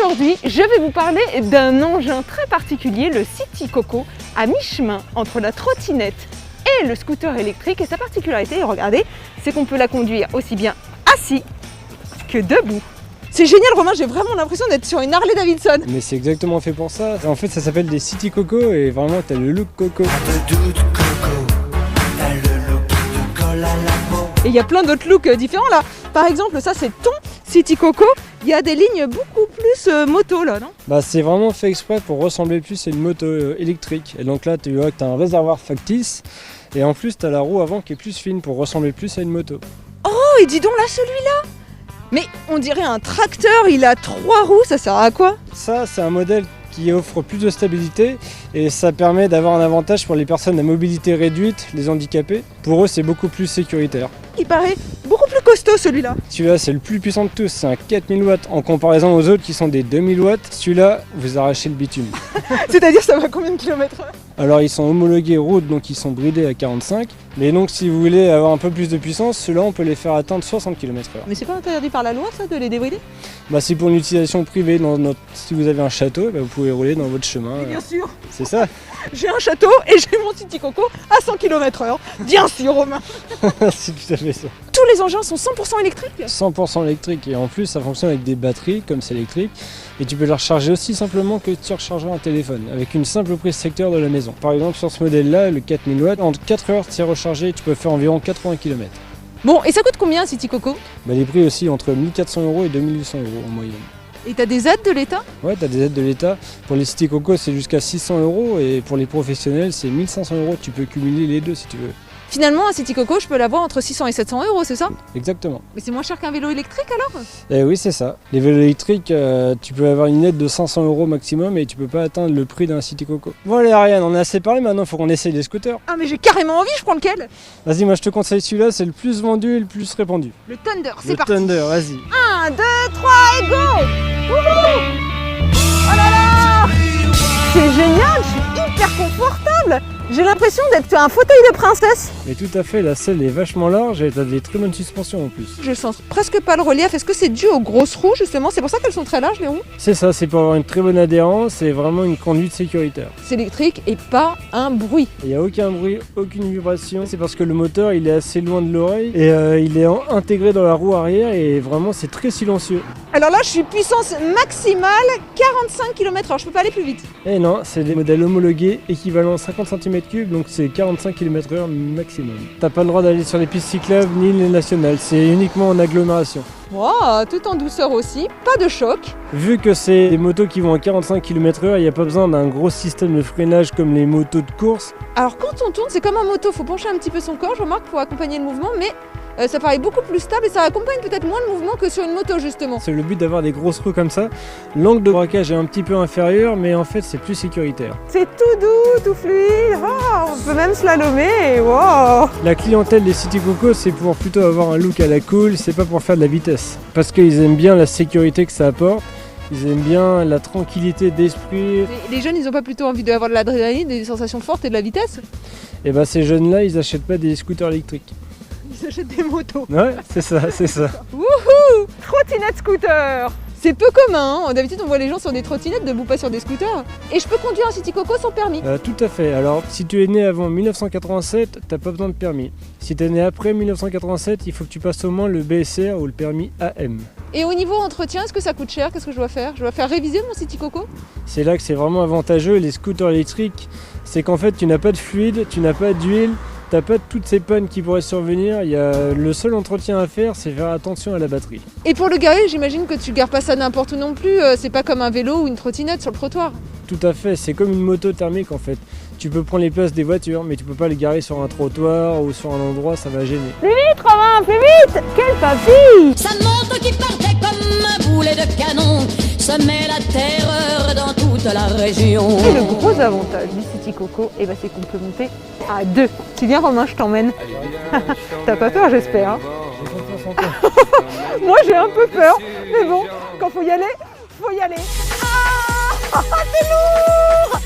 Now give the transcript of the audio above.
Aujourd'hui, je vais vous parler d'un engin très particulier, le City Coco, à mi-chemin entre la trottinette et le scooter électrique. Et sa particularité, regardez, c'est qu'on peut la conduire aussi bien assis que debout. C'est génial Romain, j'ai vraiment l'impression d'être sur une Harley Davidson. Mais c'est exactement fait pour ça. En fait, ça s'appelle des City Coco et vraiment, t'as le look coco. Et il y a plein d'autres looks différents là. Par exemple, ça c'est ton City Coco. Il y a des lignes beaucoup plus moto là, non? Bah, c'est vraiment fait exprès pour ressembler plus à une moto électrique. Et donc là, tu vois que t'as un réservoir factice. Et en plus, t'as la roue avant qui est plus fine pour ressembler plus à une moto. Oh, et dis donc là, celui-là! Mais on dirait un tracteur, il a 3 roues, ça sert à quoi? Ça, c'est un modèle qui offre plus de stabilité et ça permet d'avoir un avantage pour les personnes à mobilité réduite, les handicapés. Pour eux, c'est beaucoup plus sécuritaire. Il paraît beaucoup plus costaud celui-là. Celui-là, c'est le plus puissant de tous, c'est un 4000 watts en comparaison aux autres qui sont des 2000 watts. Celui-là, vous arrachez le bitume. C'est-à-dire, ça va combien de kilomètres heure? Alors, ils sont homologués route, donc ils sont bridés à 45. Mais donc, si vous voulez avoir un peu plus de puissance, ceux-là, on peut les faire atteindre 60 km/h. Mais c'est pas interdit par la loi, ça, de les débrider? Bah, c'est pour une utilisation privée. Si vous avez un château, bah, vous pouvez rouler dans votre chemin. Bien sûr. C'est ça. J'ai un château et j'ai mon City Coco à 100 km/h. Bien sûr, Romain. C'est tout à fait ça. Tous les engins sont 100% électriques? 100% électrique et en plus ça fonctionne avec des batteries comme c'est électrique et tu peux le recharger aussi simplement que tu rechargeras un téléphone avec une simple prise secteur de la maison. Par exemple sur ce modèle là, le 4000 watts, en 4 heures tu es rechargé, tu peux faire environ 80 km. Bon, et ça coûte combien City Coco? Bah, les prix aussi entre 1400 € et 2800 € en moyenne. Et t'as des aides de l'État? Ouais, t'as des aides de l'État. Pour les City Coco c'est jusqu'à 600 € et pour les professionnels c'est 1500 €, tu peux cumuler les deux si tu veux. Finalement, un City Coco, je peux l'avoir entre 600 et 700 €, c'est ça? Exactement. Mais c'est moins cher qu'un vélo électrique alors? Eh oui, c'est ça. Les vélos électriques, tu peux avoir une aide de 500 € maximum et tu peux pas atteindre le prix d'un City Coco. Bon allez Ariane, on a assez parlé, maintenant il faut qu'on essaye les scooters. Ah mais j'ai carrément envie, je prends lequel? Vas-y, moi je te conseille celui-là, c'est le plus vendu et le plus répandu. Le Thunder, c'est Le parti. Thunder, vas-y. 1, 2, 3 et go! Wouhou! Oh là là! C'est génial, je suis hyper confortable. J'ai l'impression d'être sur un fauteuil de princesse. Et tout à fait, la selle est vachement large et t'as des très bonnes suspensions en plus. Je sens presque pas le relief. Est-ce que c'est dû aux grosses roues justement? C'est pour ça qu'elles sont très larges les roues? C'est ça, c'est pour avoir une très bonne adhérence et vraiment une conduite sécuritaire. C'est électrique et pas un bruit. Il n'y a aucun bruit, aucune vibration. C'est parce que le moteur il est assez loin de l'oreille et il est intégré dans la roue arrière et vraiment c'est très silencieux. Alors là je suis puissance maximale 45 km/h, je peux pas aller plus vite. Et non, c'est des modèles homologués équivalent 50 cm3, donc c'est 45 km/h maximum. T'as pas le droit d'aller sur les pistes cyclables ni les nationales, c'est uniquement en agglomération. Wow, tout en douceur aussi, pas de choc. Vu que c'est des motos qui vont à 45 km/h, il n'y a pas besoin d'un gros système de freinage comme les motos de course. Alors quand on tourne, c'est comme en moto, faut pencher un petit peu son corps, je remarque, pour accompagner le mouvement, mais ça paraît beaucoup plus stable et ça accompagne peut-être moins le mouvement que sur une moto justement. C'est le but d'avoir des grosses roues comme ça. L'angle de braquage est un petit peu inférieur, mais en fait c'est plus sécuritaire. C'est tout doux, tout fluide, oh, on peut même slalomer, wow. La clientèle des City Coco, c'est pour plutôt avoir un look à la cool, c'est pas pour faire de la vitesse. Parce qu'ils aiment bien la sécurité que ça apporte, ils aiment bien la tranquillité d'esprit. Les jeunes, ils ont pas plutôt envie d'avoir de l'adrénaline, des sensations fortes et de la vitesse? Et bah ces jeunes-là, ils achètent pas des scooters électriques. Ils achètent des motos. Ouais, c'est ça, c'est ça. Wouhou! Trottinette scooter! C'est peu commun, hein. D'habitude on voit les gens sur des trottinettes, debout pas sur des scooters. Et je peux conduire un City Coco sans permis? Tout à fait. Alors, si tu es né avant 1987, t'as pas besoin de permis. Si tu es né après 1987, il faut que tu passes au moins le BSR ou le permis AM. Et au niveau entretien, est-ce que ça coûte cher? Qu'est-ce que je dois faire? Je dois faire réviser mon City Coco? C'est là que c'est vraiment avantageux, les scooters électriques. C'est qu'en fait, tu n'as pas de fluide, tu n'as pas d'huile, t'as pas toutes ces pannes qui pourraient survenir. Le seul entretien à faire, c'est faire attention à la batterie. Et pour le garer, j'imagine que tu gares pas ça n'importe où non plus. C'est pas comme un vélo ou une trottinette sur le trottoir. Tout à fait, c'est comme une moto thermique en fait. Tu peux prendre les places des voitures, mais tu peux pas les garer sur un trottoir ou sur un endroit, ça va gêner. Plus vite, Romain, plus vite! Quel papy! Sa moto qui partait comme un boulet de canon semait la terreur dans toute la région. Et le gros avantage du City Coco, c'est qu'on peut monter à 2. Tu viens Romain, je t'emmène. T'as pas peur j'espère, hein? Moi j'ai un peu peur, mais bon, quand faut y aller, faut y aller. Ah, c'est lourd!